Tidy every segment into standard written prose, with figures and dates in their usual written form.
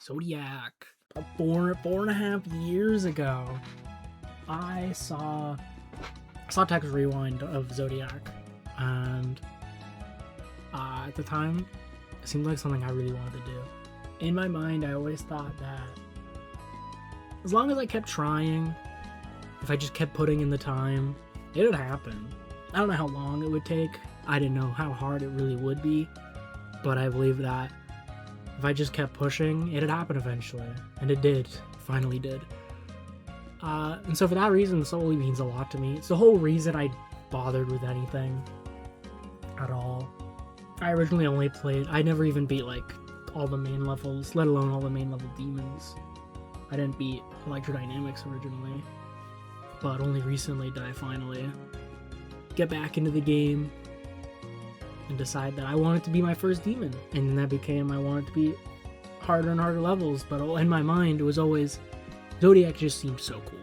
Zodiac. About 4.5 years ago, I saw text rewind of Zodiac, and at the time, it seemed like something I really wanted to do. In my mind, I always thought that as long as I kept trying, if I just kept putting in the time, it would happen. I don't know how long it would take. I didn't know how hard it really would be, but I believe that if I just kept pushing, it'd happen eventually. And it did. It finally did. And so for that reason, this only means a lot to me. It's the whole reason I bothered with anything at all. I originally only played... I never even beat, like, all the main levels, let alone all the main level demons. I didn't beat Electrodynamics originally, but only recently did I finally get back into the game and decide that I wanted to be my first demon. And then that became I wanted to be harder and harder levels, but in my mind it was always Zodiac just seemed so cool.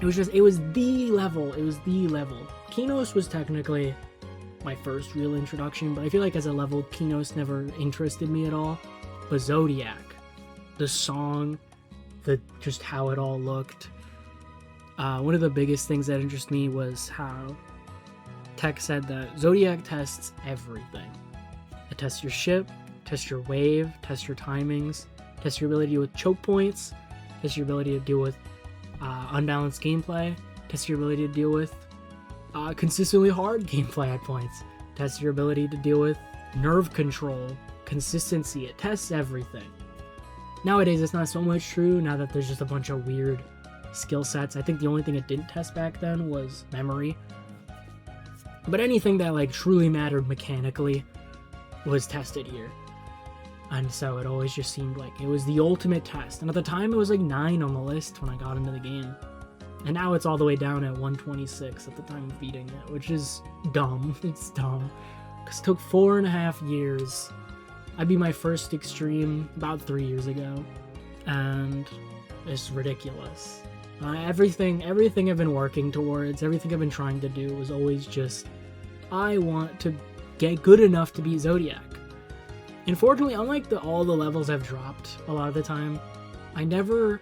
It was the level. Kenos was technically my first real introduction, but I feel like as a level, Kenos never interested me at all. But Zodiac, the song, just how it all looked. One of the biggest things that interested me was how Tech said that Zodiac tests everything. It tests your ship, tests your wave, tests your timings, tests your ability with choke points, tests your ability to deal with unbalanced gameplay, tests your ability to deal with consistently hard gameplay at points, tests your ability to deal with nerve control, consistency. It tests everything. Nowadays, it's not so much true now that there's just a bunch of weird skill sets. I think the only thing it didn't test back then was memory. But anything that like truly mattered mechanically was tested here. And so it always just seemed like it was the ultimate test. And at the time it was like 9 on the list when I got into the game. And now it's all the way down at 126 at the time of beating it, which is dumb. It's dumb. Because it took 4.5 years. I beat my first extreme about 3 years ago. And it's ridiculous. Everything I've been working towards, everything I've been trying to do was always just, I want to get good enough to beat Zodiac. Unfortunately, unlike all the levels I've dropped a lot of the time, I never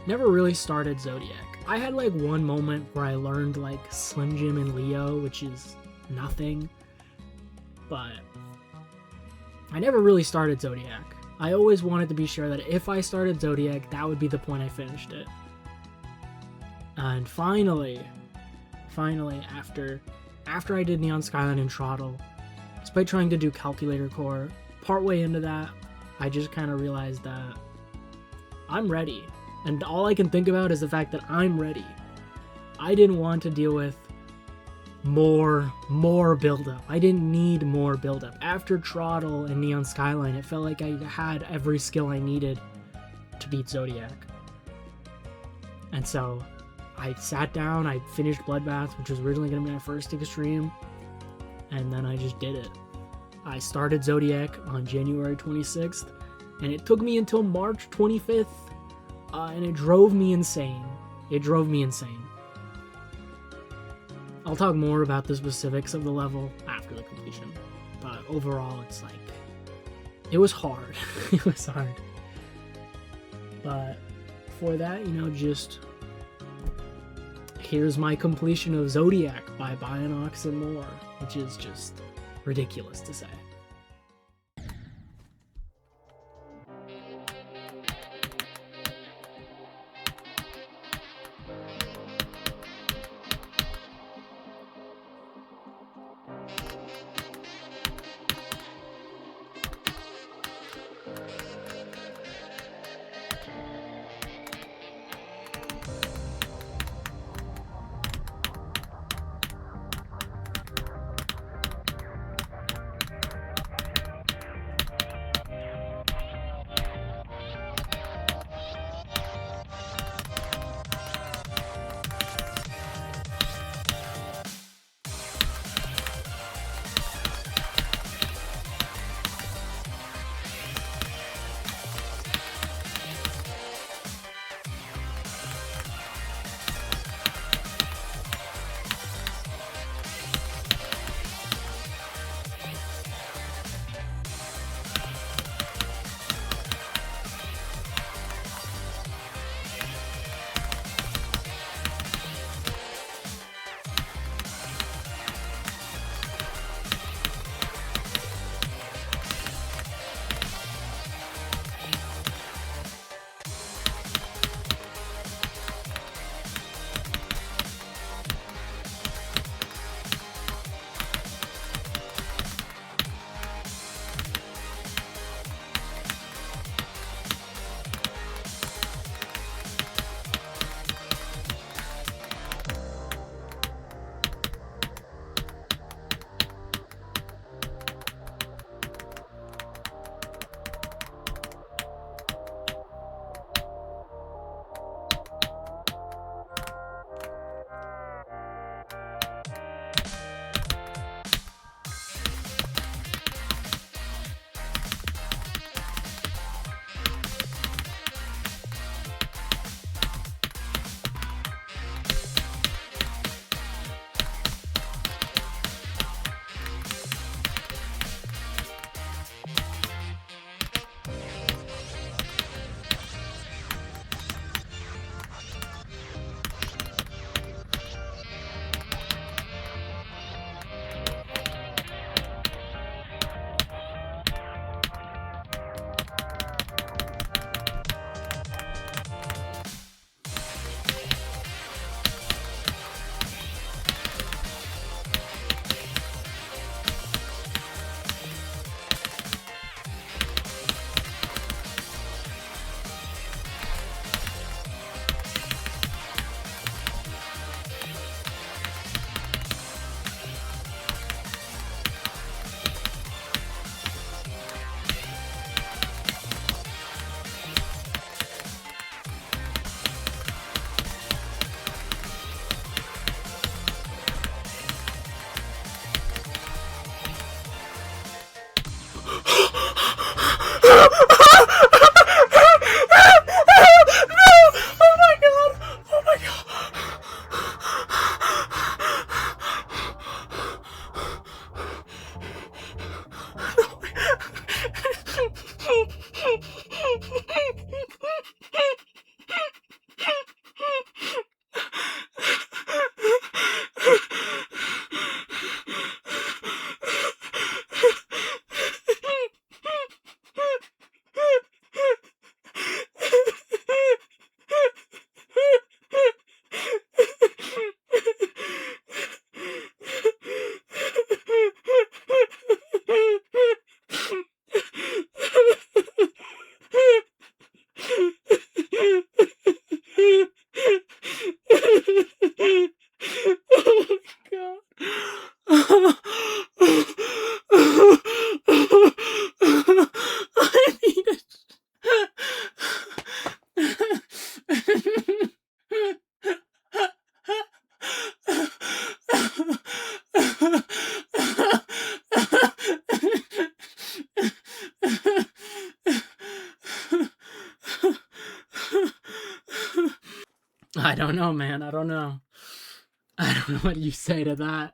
really started Zodiac. I had like one moment where I learned like Slim Jim and Leo, which is nothing, but I never really started Zodiac. I always wanted to be sure that if I started Zodiac, that would be the point I finished it. And finally, after I did Neon Skyline and Trotil, despite trying to do Calculator Core, partway into that, I just kind of realized that I'm ready. And all I can think about is the fact that I'm ready. I didn't want to deal with more buildup. I didn't need more buildup. After Trotil and Neon Skyline, it felt like I had every skill I needed to beat Zodiac. And so I sat down, I finished Bloodbath, which was originally going to be my first extreme, and then I just did it. I started Zodiac on January 26th, and it took me until March 25th, and it drove me insane. I'll talk more about the specifics of the level after the completion, but overall it's like, it was hard. It was hard. But for that, just here's my completion of Zodiac by Bionox and more, which is just ridiculous to say. I don't know, man. I don't know. I don't know what you say to that.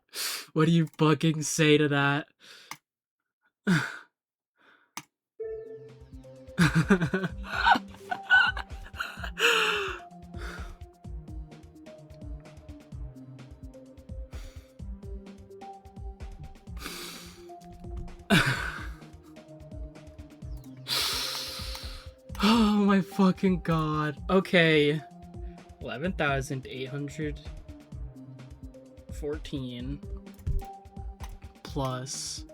What do you fucking say to that? Oh my fucking god. Okay. 11,814 plus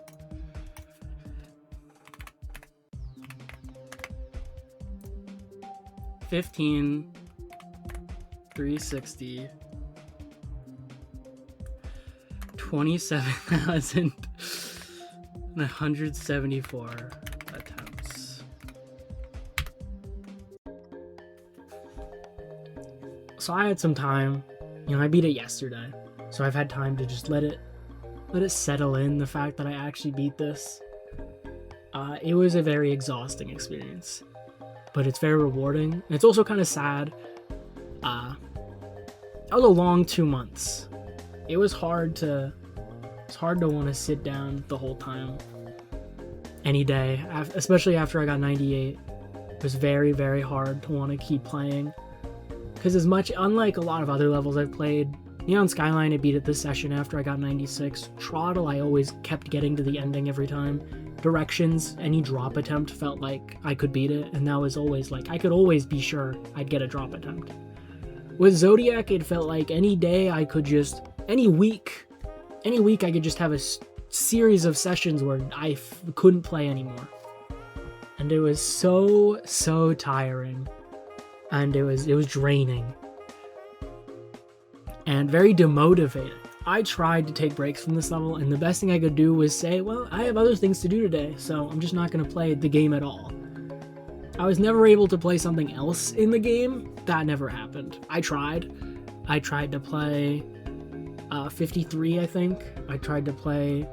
15,360 27,174 attempts. So I had some time, I beat it yesterday, so I've had time to just let it settle in, the fact that I actually beat this. It was a very exhausting experience, but it's very rewarding. And it's also kind of sad. That was a long 2 months. It was hard to want to sit down the whole time, any day, especially after I got 98. It was very, very hard to want to keep playing, because unlike a lot of other levels I've played, Neon Skyline I beat it this session after I got 96. Trotil I always kept getting to the ending every time. Directions, any drop attempt felt like I could beat it, and that was always like, I could always be sure I'd get a drop attempt. With Zodiac, it felt like any day I could just, any week I could just have a series of sessions where I couldn't play anymore. And it was so tiring. And it was draining. And very demotivating. I tried to take breaks from this level, and the best thing I could do was say, well, I have other things to do today, so I'm just not going to play the game at all. I was never able to play something else in the game. That never happened. I tried to play 53, I think. I tried to play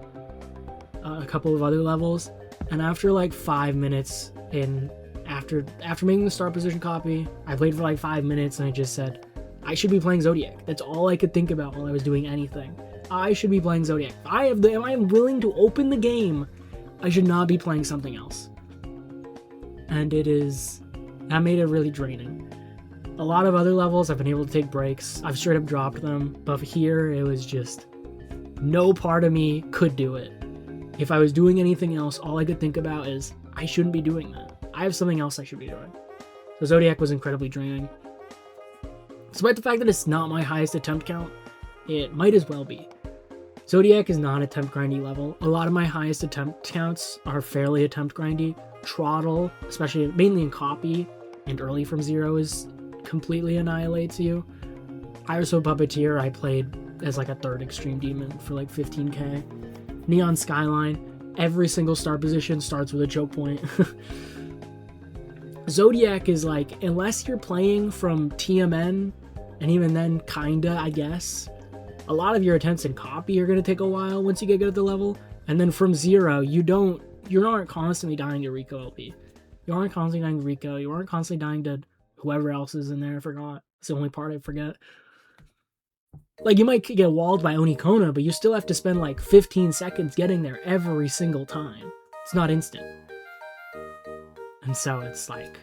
a couple of other levels, and after like 5 minutes after making the start position copy, I played for like 5 minutes and I just said, I should be playing Zodiac. That's all I could think about while I was doing anything. I should be playing Zodiac. If I am willing to open the game, I should not be playing something else. And that made it really draining. A lot of other levels I've been able to take breaks. I've straight up dropped them, but here it was just, no part of me could do it. If I was doing anything else, all I could think about is, I shouldn't be doing that. I have something else I should be doing. So Zodiac was incredibly draining. Despite the fact that it's not my highest attempt count, it might as well be. Zodiac is not attempt grindy level. A lot of my highest attempt counts are fairly attempt grindy. Trotil, especially mainly in copy and early from zero, is completely annihilates you. ISO Puppeteer I played as like a third extreme demon for like 15k. Neon Skyline, every single start position starts with a choke point. Zodiac is like, unless you're playing from TMN, and even then kinda, I guess, a lot of your attempts in copy are going to take a while once you get good at the level. And then from zero, you aren't constantly dying to Rico LP. You aren't constantly dying to Rico. You aren't constantly dying to whoever else is in there. I forgot. It's the only part I forget. Like, you might get walled by Onikona, but you still have to spend like 15 seconds getting there every single time. It's not instant. And so it's like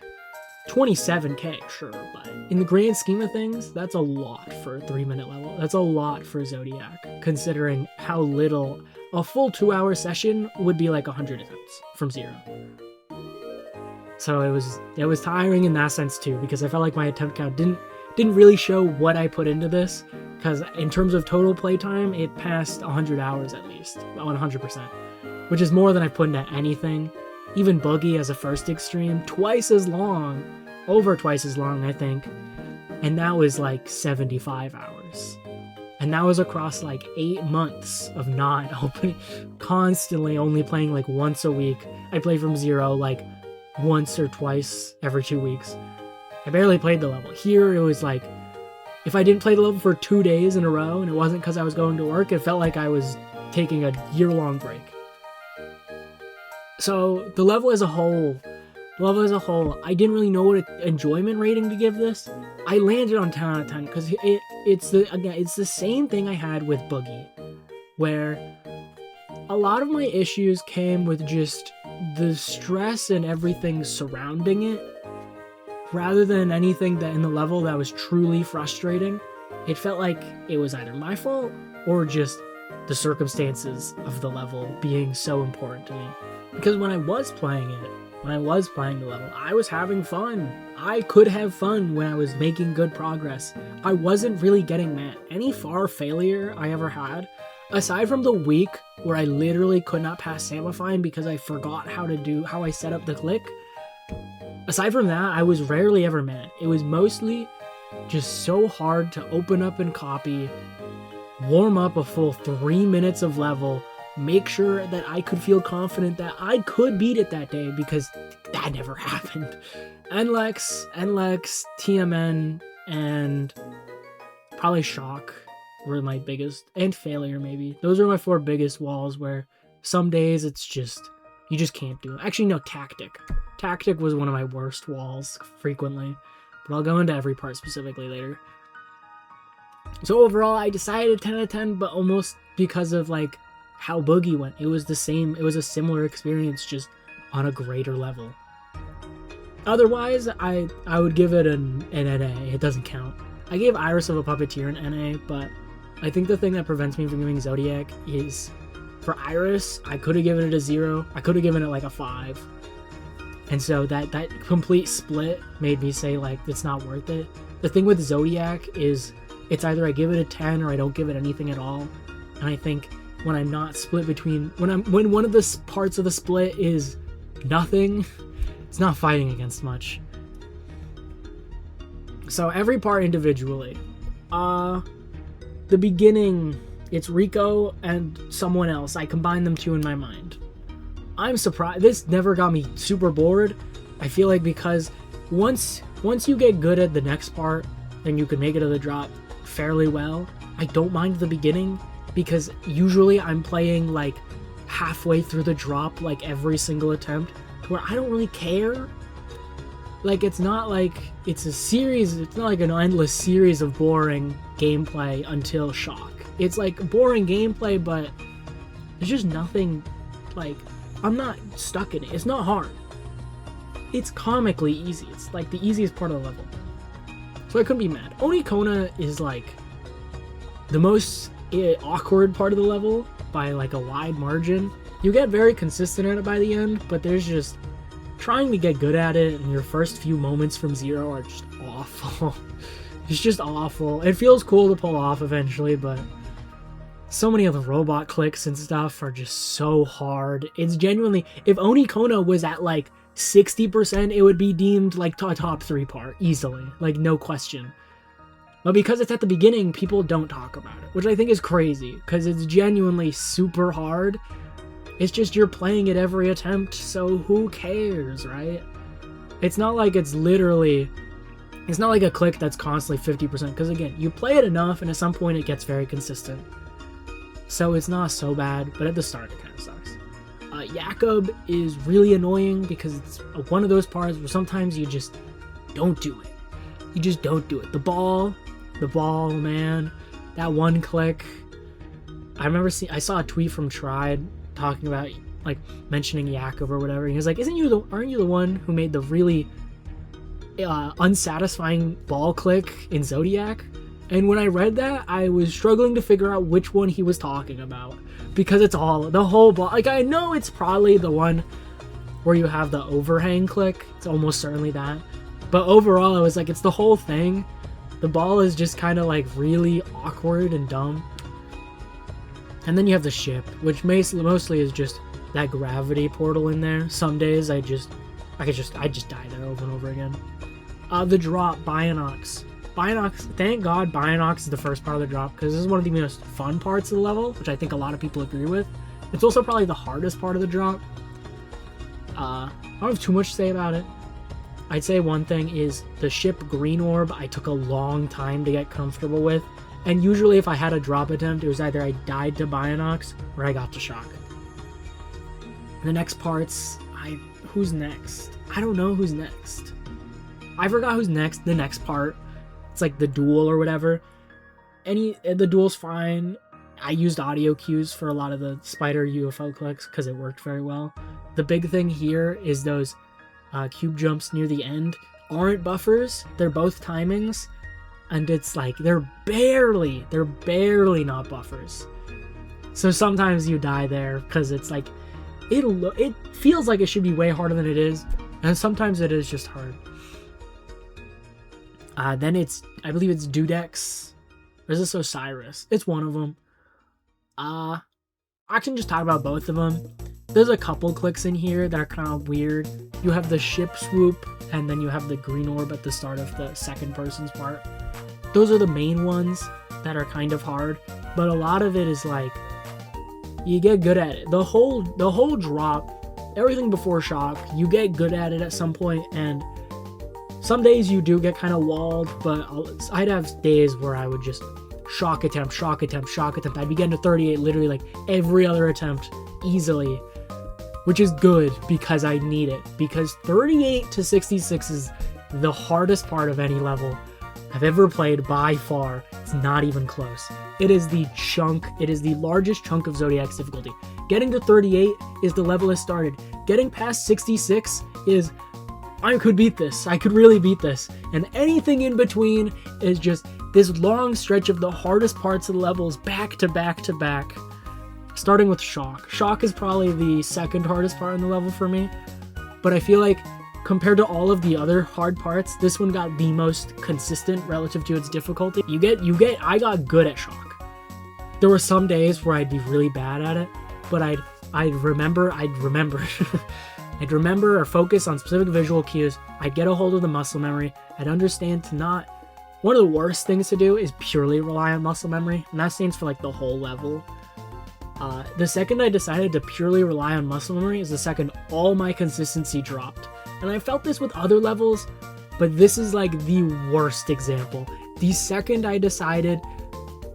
27k, sure, but in the grand scheme of things, that's a lot for a 3-minute level. That's a lot for Zodiac, considering how little a full 2-hour session would be, like 100 attempts from zero. So it was tiring in that sense too, because I felt like my attempt count didn't really show what I put into this, because in terms of total playtime, it passed 100 hours at least, 100%, which is more than I put into anything. Even Boogie as a first extreme, twice as long, over twice as long, I think, and that was like 75 hours. And that was across like 8 months of not opening, constantly only playing like once a week. I played from zero like once or twice every 2 weeks. I barely played the level. Here it was like, if I didn't play the level for 2 days in a row, and it wasn't because I was going to work, it felt like I was taking a year-long break. So the level as a whole, the level as a whole, I didn't really know what enjoyment rating to give this. I landed on 10 out of 10 because it's the same thing I had with Boogie, where a lot of my issues came with just the stress and everything surrounding it, rather than anything that in the level that was truly frustrating. It felt like it was either my fault or just the circumstances of the level being so important to me. Because when I was playing it, when I was playing the level, I was having fun. I could have fun when I was making good progress. I wasn't really getting mad. Any far failure I ever had, aside from the week where I literally could not pass Samifying because I forgot how I set up the click, aside from that, I was rarely ever mad. It was mostly just so hard to open up and copy, warm up a full 3 minutes of level, make sure that I could feel confident that I could beat it that day, because that never happened. NLEX, TMN, and probably Shock were my biggest, and Failure maybe. Those are my 4 biggest walls where some days it's just, you just can't do it. Actually, no, Tactic. Tactic was one of my worst walls frequently, but I'll go into every part specifically later. So overall, I decided 10 out of 10, but almost because of like how Boogie went. It was the same, it was a similar experience, just on a greater level. Otherwise, I would give it an NA. It doesn't count. I gave Iris of a Puppeteer an NA, but I think the thing that prevents me from giving Zodiac is, for Iris, I could have given it a 0. I could have given it like a 5. And so that complete split made me say like, it's not worth it. The thing with Zodiac is, it's either I give it a 10 or I don't give it anything at all. And I think when I'm not split between, when one of the parts of the split is nothing, it's not fighting against much. So every part individually. The beginning, it's Rico and someone else. I combine them two in my mind. I'm surprised. This never got me super bored. I feel like because once you get good at the next part, then you can make it to the drop fairly well. I don't mind the beginning, because usually I'm playing like halfway through the drop like every single attempt, to where I don't really care. Like, it's not like it's a series, it's not like an endless series of boring gameplay until Shock. It's like boring gameplay, but there's just nothing, like, I'm not stuck in it. It's not hard. It's comically easy. It's like the easiest part of the level. So I couldn't be mad. Onikona is like the most awkward part of the level by like a wide margin. You get very consistent at it by the end, but there's just trying to get good at it, and your first few moments from 0 are just awful. It's just awful. It feels cool to pull off eventually, but so many of the robot clicks and stuff are just so hard. It's genuinely, if Onikona was at like 60%, it would be deemed like a top 3 part easily, like no question. But because it's at the beginning, people don't talk about it, which I think is crazy, because it's genuinely super hard. It's just you're playing it every attempt, so who cares, right? It's not like it's literally, it's not like a click that's constantly 50%, because again, you play it enough and at some point it gets very consistent. So it's not so bad, but at the start it kind of sucks. Jakob is really annoying because it's one of those parts where sometimes you just don't do it. You just don't do it. The ball, man, that one click. I saw a tweet from Tried talking about, like, mentioning Jakob or whatever. He was like, aren't you the one who made the really unsatisfying ball click in Zodiac? And when I read that, I was struggling to figure out which one he was talking about, because it's the whole ball. Like, I know it's probably the one where you have the overhang click. It's almost certainly that. But overall, I was like, it's the whole thing. The ball is just kind of like really awkward and dumb. And then you have the ship, which mostly is just that gravity portal in there. Some days I just die there over and over again. The drop, Bionox. Thank God Bionox is the first part of the drop, because this is one of the most fun parts of the level, which I think a lot of people agree with. It's also probably the hardest part of the drop. I don't have too much to say about it. I'd say one thing is the ship green orb I took a long time to get comfortable with, and usually if I had a drop attempt, it was either I died to Bionox or I got to Shock. The next parts, Who's next? I don't know who's next. I forgot who's next. The next part. It's like the duel or whatever. The duel's fine. I used audio cues for a lot of the spider UFO clicks because it worked very well. The big thing here is those cube jumps near the end aren't buffers. They're both timings. And it's like, they're barely not buffers. So sometimes you die there because it's like, it feels like it should be way harder than it is. And sometimes it is just hard. Then I believe it's Dudex. Or is this Osiris? It's one of them. I can just talk about both of them. There's a couple clicks in here that are kind of weird. You have the ship swoop, and then you have the green orb at the start of the second person's part. Those are the main ones that are kind of hard, but a lot of it is like, you get good at it. The whole drop, everything before shock, you get good at it at some point, and some days you do get kind of walled, but I'd have days where I would just shock attempt. I'd be getting to 38 literally like every other attempt easily, which is good because I need it. Because 38 to 66 is the hardest part of any level I've ever played by far. It's not even close. It is the largest chunk of Zodiac's difficulty. Getting to 38 is the level it started. Getting past 66 is, I could beat this. I could really beat this. And anything in between is just this long stretch of the hardest parts of the levels back to back to back. Starting with shock. Shock is probably the second hardest part in the level for me. But I feel like compared to all of the other hard parts, this one got the most consistent relative to its difficulty. I got good at shock. There were some days where I'd be really bad at it, but I'd remember I'd remember or focus on specific visual cues. I'd get a hold of the muscle memory. I'd understand to not... One of the worst things to do is purely rely on muscle memory, and that stands for like the whole level. The second I decided to purely rely on muscle memory is the second all my consistency dropped. And I felt this with other levels, but this is like the worst example. The second I decided,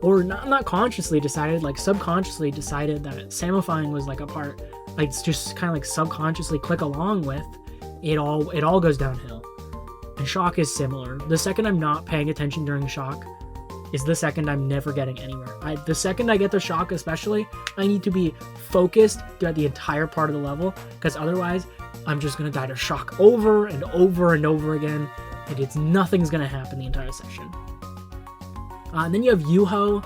or not consciously decided, like subconsciously decided that Samifying was like a part, like it's just kind of like subconsciously click along with, it all goes downhill. And shock is similar. The second I'm not paying attention during shock is the second I'm never getting anywhere. The second I get the shock especially, I need to be focused throughout the entire part of the level, because otherwise I'm just going to die to shock over and over and over again, and nothing's going to happen the entire session. And then you have Yuho.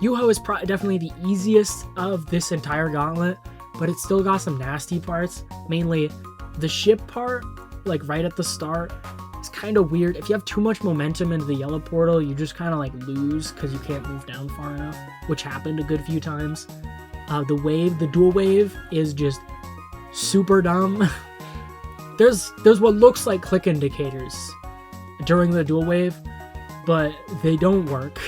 Yuho is definitely the easiest of this entire gauntlet, but it's still got some nasty parts. Mainly the ship part, like right at the start, is kind of weird. If you have too much momentum into the yellow portal, you just kind of like lose because you can't move down far enough, which happened a good few times. The dual wave is just super dumb. There's what looks like click indicators during the dual wave, but they don't work.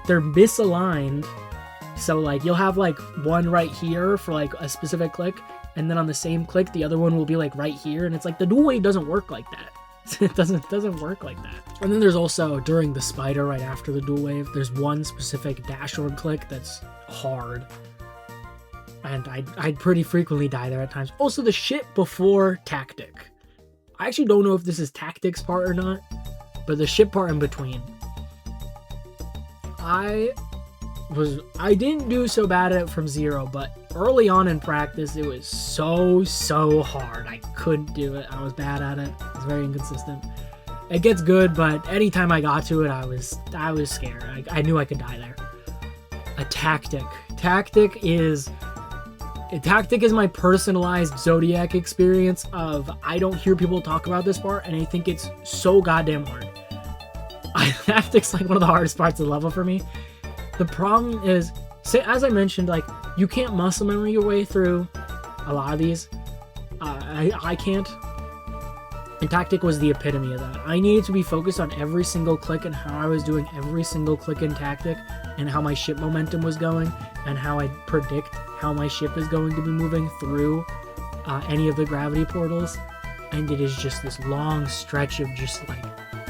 They're misaligned. So like you'll have like one right here for like a specific click, and then on the same click the other one will be like right here, and it's like the dual wave doesn't work like that. It doesn't work like that. And then there's also during the spider right after the dual wave, there's one specific dashboard click that's hard. And I'd pretty frequently die there at times. Also, the shit before tactic. I actually don't know if this is tactics part or not, but the shit part in between. I didn't do so bad at it from zero, but early on in practice, it was so hard. I couldn't do it. I was bad at it. I was very inconsistent. It gets good, but anytime I got to it, I was scared. I knew I could die there. A tactic. Tactic is my personalized Zodiac experience of I don't hear people talk about this part, and I think it's so goddamn hard. Tactic's like one of the hardest parts of the level for me. The problem is, as I mentioned, like you can't muscle memory your way through a lot of these. I can't. And tactic was the epitome of that. I needed to be focused on every single click and how I was doing every single click in tactic, and how my ship momentum was going, and how I predict how my ship is going to be moving through any of the gravity portals. And it is just this long stretch of just like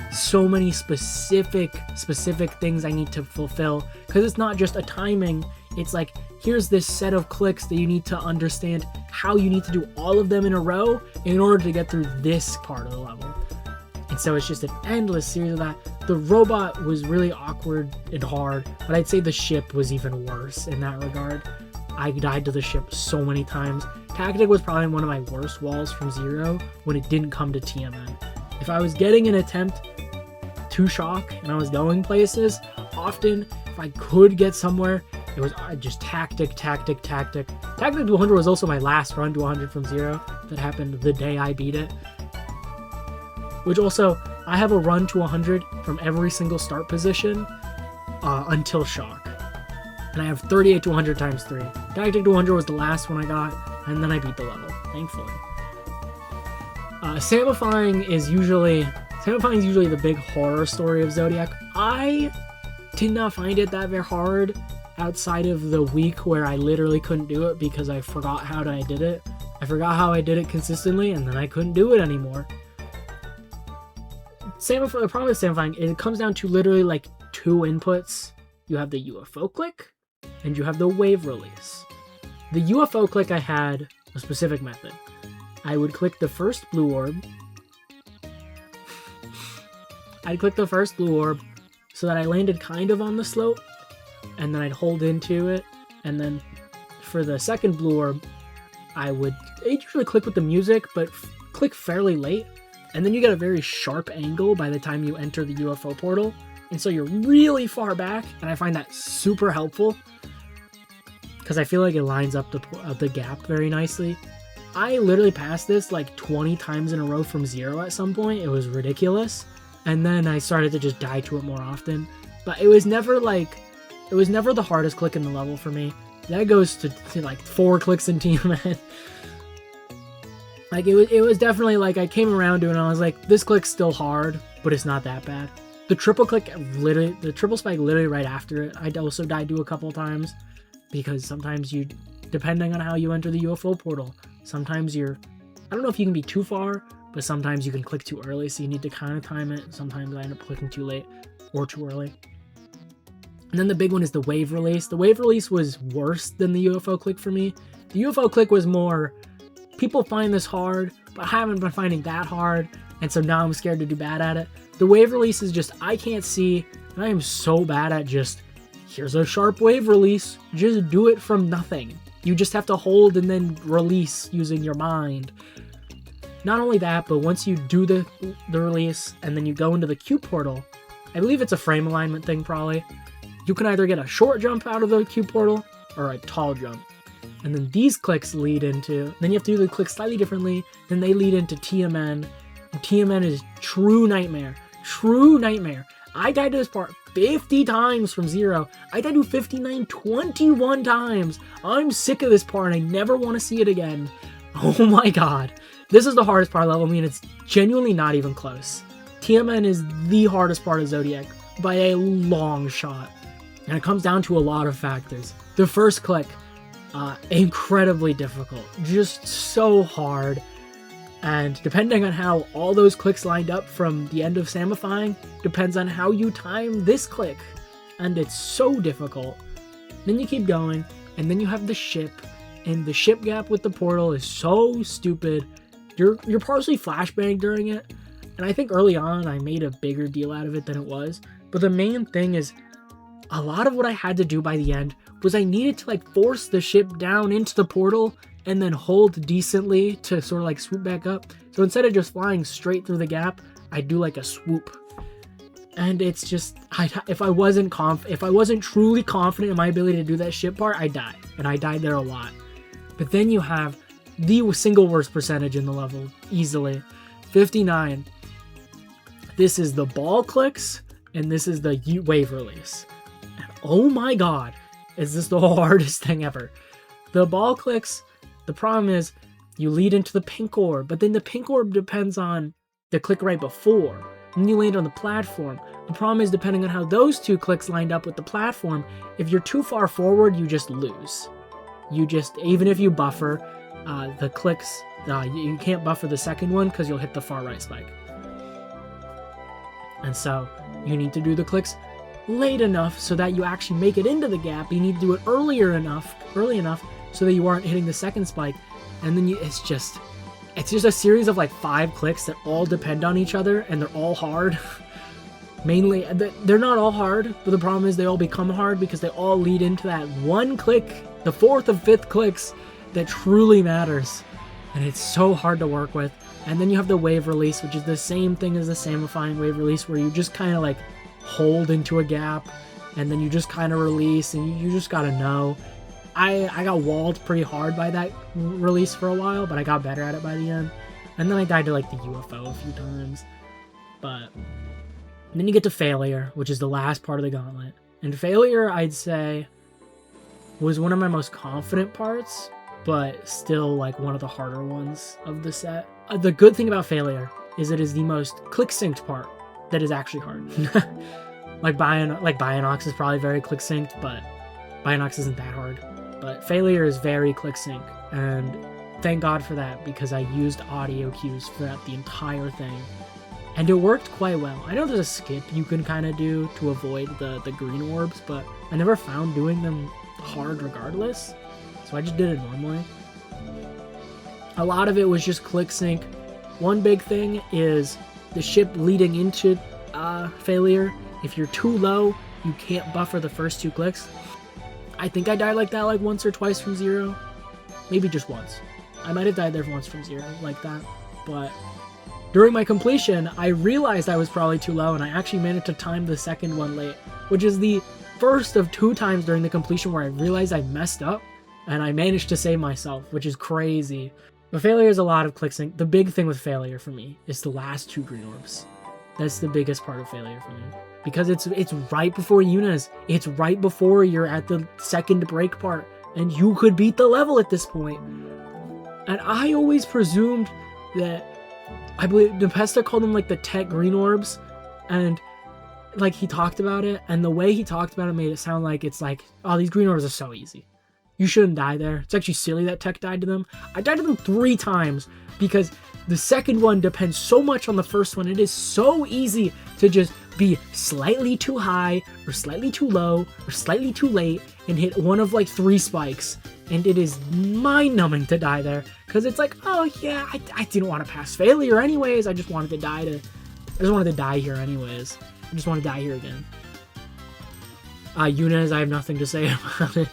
so many specific things I need to fulfill, because it's not just a timing, it's like here's this set of clicks that you need to understand how you need to do all of them in a row in order to get through this part of the level. And so it's just an endless series of that. The robot was really awkward and hard, but I'd say the ship was even worse in that regard. I died to the ship so many times. Tactic was probably one of my worst walls from Zero when it didn't come to TMN. If I was getting an attempt to shock and I was going places, often if I could get somewhere, it was just tactic. Tactic to 100 was also my last run to 100 from Zero. That happened the day I beat it. Which also, I have a run to 100 from every single start position until shock. And I have 38 to 100 times 3. Tactic to 100 was the last one I got, and then I beat the level, thankfully. Samifying is usually the big horror story of Zodiac. I did not find it that very hard outside of the week where I literally couldn't do it because I forgot how I did it. I forgot how I did it consistently, and then I couldn't do it anymore. The problem with Samifying, it comes down to literally like 2 inputs. You have the UFO click, and you have the wave release. The UFO click, I had a specific method. I would click the first blue orb. I'd click the first blue orb so that I landed kind of on the slope, and then I'd hold into it, and then for the second blue orb, I'd usually click with the music, but click fairly late, and then you get a very sharp angle by the time you enter the UFO portal, and so you're really far back, and I find that super helpful, because I feel like it lines up the gap very nicely. I literally passed this like 20 times in a row from Zero at some point. It was ridiculous, and then I started to just die to it more often, but it was never the hardest click in the level for me. That goes to like 4 clicks in TMN. Like it was definitely like I came around to it and I was like, this click's still hard, but it's not that bad. The triple click the triple spike literally right after it, I also died to a couple times because sometimes depending on how you enter the UFO portal, sometimes I don't know if you can be too far, but sometimes you can click too early, so you need to kind of time it. Sometimes I end up clicking too late or too early. And then the big one is the wave release. The wave release was worse than the UFO click for me. The UFO click was more, people find this hard, but I haven't been finding that hard, and so now I'm scared to do bad at it. The wave release is just, I can't see, and I am so bad at just, here's a sharp wave release, just do it from nothing. You just have to hold and then release using your mind. Not only that, but once you do the release, and then you go into the Q portal, I believe it's a frame alignment thing probably, you can either get a short jump out of the Q portal, or a tall jump. And then these clicks lead into, then you have to do the clicks slightly differently, then they lead into TMN, and TMN is true nightmare. True nightmare. I died to this part 50 times from Zero. I died to 59 21 times. I'm sick of this part and I never want to see it again. Oh my god. This is the hardest part of the level. I mean, it's genuinely not even close. TMN is the hardest part of Zodiac by a long shot. And it comes down to a lot of factors. The first click, incredibly difficult. Just so hard. And depending on how all those clicks lined up from the end of Samifying, depends on how you time this click. And it's so difficult. Then you keep going, and then you have the ship, and the ship gap with the portal is so stupid. You're partially flashbang during it, and I think early on I made a bigger deal out of it than it was. But the main thing is, a lot of what I had to do by the end was I needed to like force the ship down into the portal and then hold decently to sort of like swoop back up. So instead of just flying straight through the gap, I do like a swoop. And it's just, if I wasn't truly confident in my ability to do that ship part, I die. And I died there a lot. But then you have the single worst percentage in the level, easily. 59. This is the ball clicks, and this is the wave release. And oh my god, is this the hardest thing ever. The ball clicks, the problem is, you lead into the pink orb, but then the pink orb depends on the click right before. And you land on the platform. The problem is, depending on how those two clicks lined up with the platform, if you're too far forward, you just lose. Even if you buffer the clicks, you can't buffer the second one because you'll hit the far right spike. And so, you need to do the clicks late enough so that you actually make it into the gap. You need to do it early enough so that you aren't hitting the second spike. And then it's just a series of like 5 clicks that all depend on each other, and they're all hard. Mainly, they're not all hard, but the problem is they all become hard because they all lead into that one click, the 4th of 5th clicks, that truly matters. And it's so hard to work with. And then you have the wave release, which is the same thing as the Samifying wave release, where you just kind of like hold into a gap, and then you just kind of release, and you just gotta know. I got walled pretty hard by that release for a while, but I got better at it by the end. And then I died to like the UFO a few times. But then you get to failure, which is the last part of the gauntlet. And failure, I'd say, was one of my most confident parts, but still like one of the harder ones of the set. The good thing about failure is it is the most click synced part that is actually hard. like Bionox is probably very click synced, but Bionox isn't that hard. But failure is very click sync, and thank God for that, because I used audio cues throughout the entire thing, and it worked quite well. I know there's a skip you can kind of do to avoid the green orbs, but I never found doing them hard regardless, so I just did it normally. A lot of it was just click sync. One big thing is the ship leading into failure. If you're too low, you can't buffer the first 2 clicks. I think I died like that like once or twice from 0. Maybe just once. I might have died there once from 0 like that. But during my completion, I realized I was probably too low, and I actually managed to time the second one late, which is the first of 2 times during the completion where I realized I messed up, and I managed to save myself, which is crazy. But failure is a lot of click sync. The big thing with failure for me is the last 2 green orbs. That's the biggest part of failure for me. Because it's right before Yuna's. It's right before you're at the second break part, and you could beat the level at this point. And I always presumed that, I believe Npesta called them like the tech green orbs, and like he talked about it, and the way he talked about it made it sound like it's like, oh, these green orbs are so easy. You shouldn't die there. It's actually silly that Tech died to them. I died to them 3 times because the second one depends so much on the first one. It is so easy to just be slightly too high or slightly too low or slightly too late and hit one of like 3 spikes. And it is mind-numbing to die there because it's like, oh yeah, I didn't want to pass failure anyways. I just wanted to die here anyways. I just want to die here again. Yuna's, I have nothing to say about it.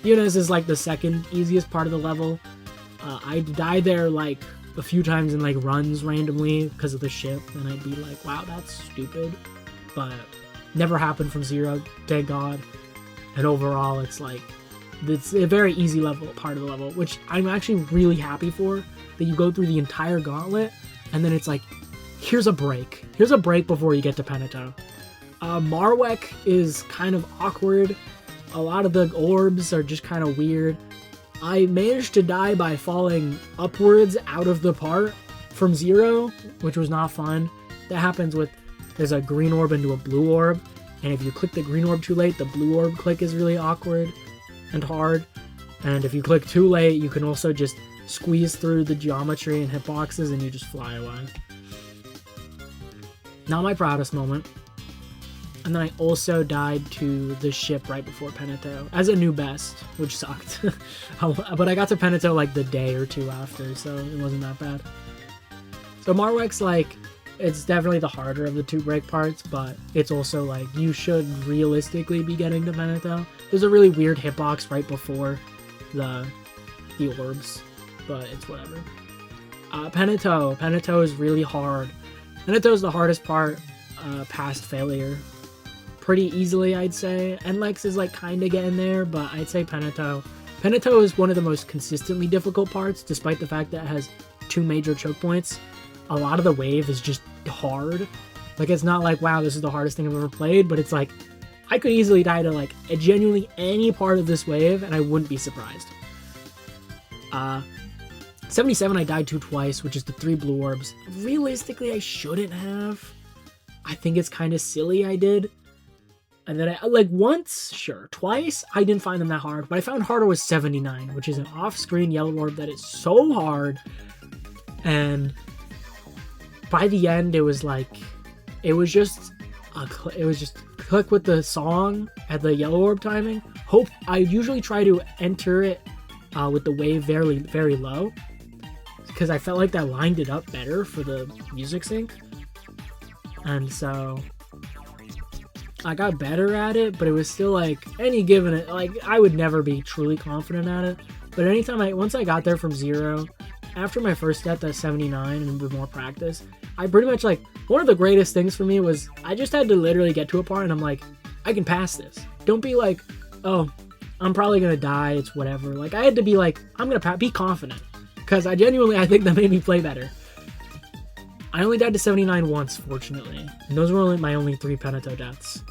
Yuna's is like the second easiest part of the level. I died there like a few times in like runs randomly because of the ship, and I'd be like, wow, that's stupid. But never happened from 0, thank God. And overall, it's like, it's a very easy part of the level, which I'm actually really happy for, that you go through the entire gauntlet, and then it's like, here's a break. Here's a break before you get to Peneto. Marwek is kind of awkward. A lot of the orbs are just kind of weird. I managed to die by falling upwards out of the part from 0, which was not fun. That happens with, there's a green orb into a blue orb, and if you click the green orb too late, the blue orb click is really awkward and hard. And if you click too late, you can also just squeeze through the geometry and hitboxes and you just fly away. Not my proudest moment. And then I also died to the ship right before Peneto as a new best, which sucked. But I got to Peneto like the day or 2 after, so it wasn't that bad. So Marwek's like, it's definitely the harder of the 2 break parts, but it's also like, you should realistically be getting to Peneto. There's a really weird hitbox right before the orbs, but it's whatever. Peneto is really hard. Peneto is the hardest part past failure. Pretty easily, I'd say. Nlex is like kind of getting there, but I'd say Peneto. Peneto is one of the most consistently difficult parts, despite the fact that it has 2 major choke points. A lot of the wave is just hard. Like, it's not like, wow, this is the hardest thing I've ever played, but it's like, I could easily die to like genuinely any part of this wave, and I wouldn't be surprised. 77, I died to twice, which is the 3 blue orbs. Realistically, I shouldn't have. I think it's kind of silly I did. And then I, like once, sure. Twice, I didn't find them that hard. But I found harder was 79, which is an off-screen yellow orb that is so hard. And by the end, it was like, it was just click with the song at the yellow orb timing. I usually try to enter it with the wave very, very low, because I felt like that lined it up better for the music sync. And so I got better at it, but it was still like any given it, like I would never be truly confident at it. But once I got there from 0, after my first step at 79 and with more practice, I pretty much like, one of the greatest things for me was I just had to literally get to a part and I'm like, I can pass this. Don't be like, oh, I'm probably going to die, it's whatever. Like, I had to be like, I'm going to be confident. Because I think that made me play better. I only died to 79 once, fortunately. And those were my only 3 Pentatone deaths.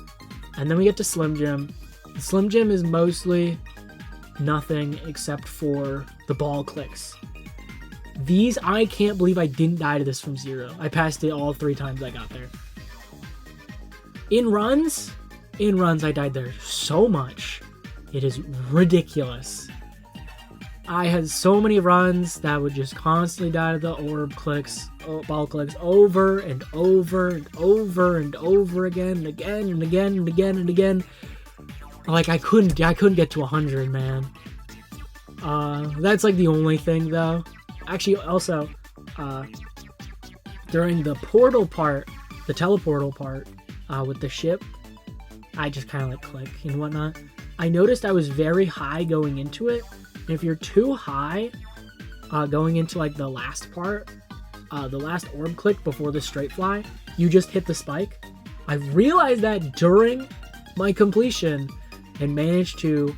And then we get to Slim Jim. The Slim Jim is mostly nothing except for the ball clicks. These, I can't believe I didn't die to this from 0. I passed it all 3 times I got there. In runs, I died there so much. It is ridiculous. I had so many runs that would just constantly die to the orb clicks, ball clicks, over and over and over and over again and again and again and again and again. Like, I couldn't get to 100, man. That's like the only thing, though. Actually, also, during the portal part, the teleportal part, with the ship, I just kind of like click and whatnot. I noticed I was very high going into it. And if you're too high, going into like the last part, the last orb click before the straight fly, you just hit the spike. I realized that during my completion and managed to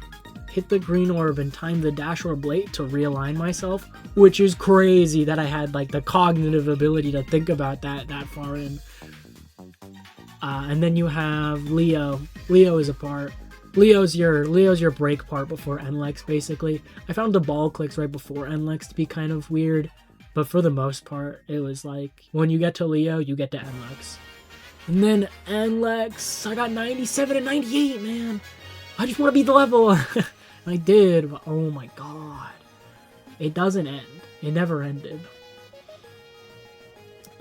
hit the green orb and time the dash orb late to realign myself, which is crazy that I had like the cognitive ability to think about that far in. And then you have Leo. Leo is a part. Leo's your break part before Nlex, basically. I found the ball clicks right before Nlex to be kind of weird, but for the most part, it was like, when you get to Leo, you get to Nlex. And then Nlex, I got 97 and 98, man. I just want to beat the level. I did, but oh my god. It doesn't end. It never ended.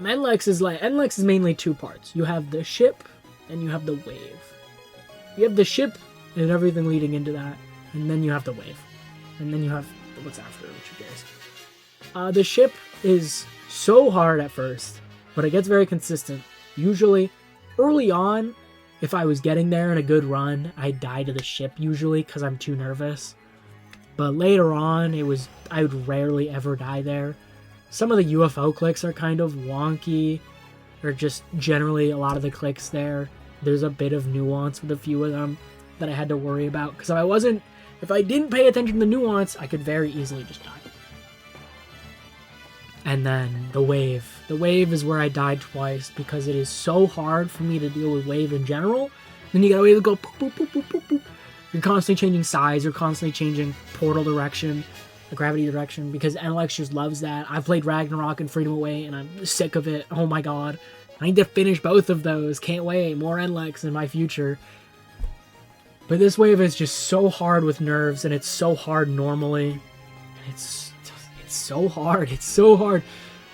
Nlex is mainly 2 parts. You have the ship, and you have the wave. You have the ship, and everything leading into that, and then you have the wave. And then you have what's after, which who cares. The ship is so hard at first, but it gets very consistent. Usually, early on, if I was getting there in a good run, I'd die to the ship usually because I'm too nervous. But later on, I would rarely ever die there. Some of the UFO clicks are kind of wonky, or just generally a lot of the clicks there. There's a bit of nuance with a few of them that I had to worry about, because if I didn't pay attention to the nuance, I could very easily just die. And then the wave. The wave is where I died twice, because it is so hard for me to deal with wave in general. Then you got a wave that go boop, boop, boop, boop, boop, boop. You're constantly changing size, you're constantly changing portal direction, the gravity direction, because Nlex just loves that. I've played Ragnarok and Freedom Away, and I'm sick of it. Oh my god. I need to finish both of those. Can't wait. More Nlex in my future. But this wave is just so hard with nerves, and it's so hard normally. And it's so hard. It's so hard.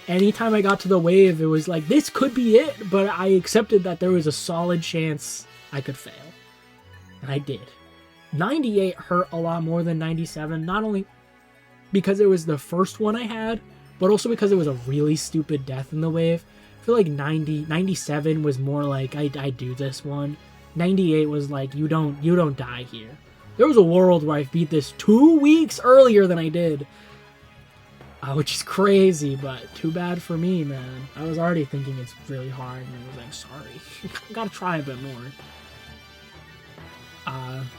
Anytime I got to the wave, it was like, this could be it, but I accepted that there was a solid chance I could fail. And I did. 98 hurt a lot more than 97, not only because it was the first one I had, but also because it was a really stupid death in the wave. I feel like 97 was more like, I do this one. 98 was like, you don't die here. There was a world where I beat this 2 weeks earlier than I did. Which is crazy, but too bad for me, man. I was already thinking it's really hard, and I was like, sorry. Gotta try a bit more.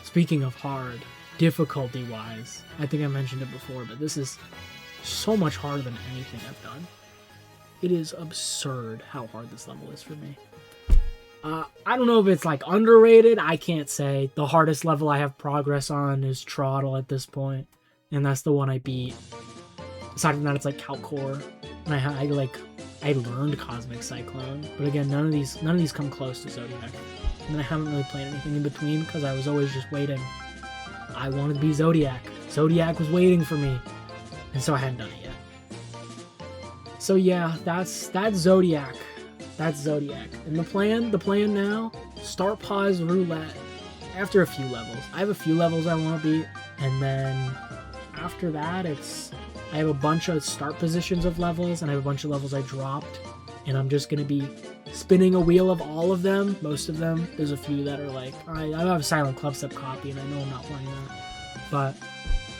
Speaking of hard, difficulty-wise, I think I mentioned it before, but this is so much harder than anything I've done. It is absurd how hard this level is for me. I don't know if it's like underrated, I can't say. The hardest level I have progress on is Trotil at this point, and that's the one I beat. Aside from that, it's like Calcor, and I learned Cosmic Cyclone, but again, none of these come close to Zodiac. And then I haven't really played anything in between because I was always just waiting. I wanted to be Zodiac. Zodiac was waiting for me, and so I hadn't done it yet. So yeah, that's Zodiac. That's Zodiac. And the plan now, start pause roulette after a few levels. I have a few levels I want to beat, and then after that, I have a bunch of start positions of levels, and I have a bunch of levels I dropped, and I'm just going to be spinning a wheel of all of them, most of them. There's a few that are like, I have a Silent Clubstep copy, and I know I'm not playing that, but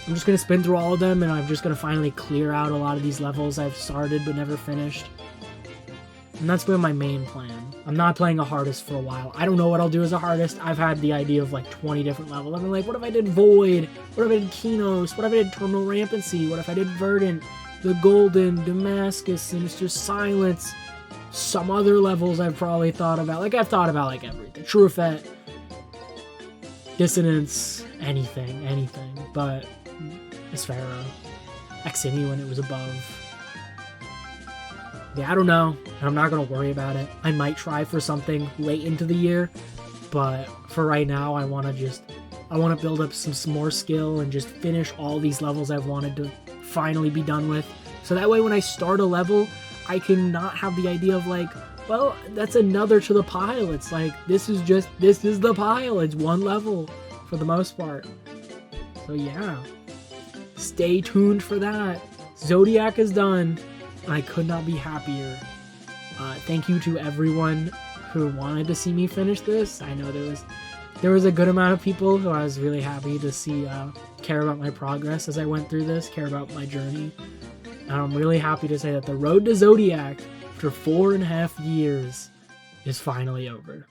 I'm just going to spin through all of them, and I'm just going to finally clear out a lot of these levels I've started but never finished. And that's been my main plan. I'm not playing a hardest for a while. I don't know what I'll do as a hardest. I've had the idea of like 20 different levels. I've been like, what if I did Void? What if I did Kenos? What if I did Terminal Rampancy? What if I did Verdant? The Golden, Damascus, Sinister Silence. Some other levels I've probably thought about. Like, I've thought about like everything. True Effect, Dissonance, anything. But Esfera, Exini when it was above. Yeah, I don't know, and I'm not going to worry about it. I might try for something late into the year, but for right now, I want to build up some more skill and just finish all these levels I've wanted to finally be done with. So that way when I start a level, I can not have the idea of like, well, that's another to the pile. It's like, this is the pile. It's one level for the most part. So yeah, stay tuned for that. Zodiac is done. I could not be happier. Thank you to everyone who wanted to see me finish this. I know there was a good amount of people who I was really happy to see care about my progress as I went through this, care about my journey. And I'm really happy to say that the road to Zodiac, after 4.5 years, is finally over.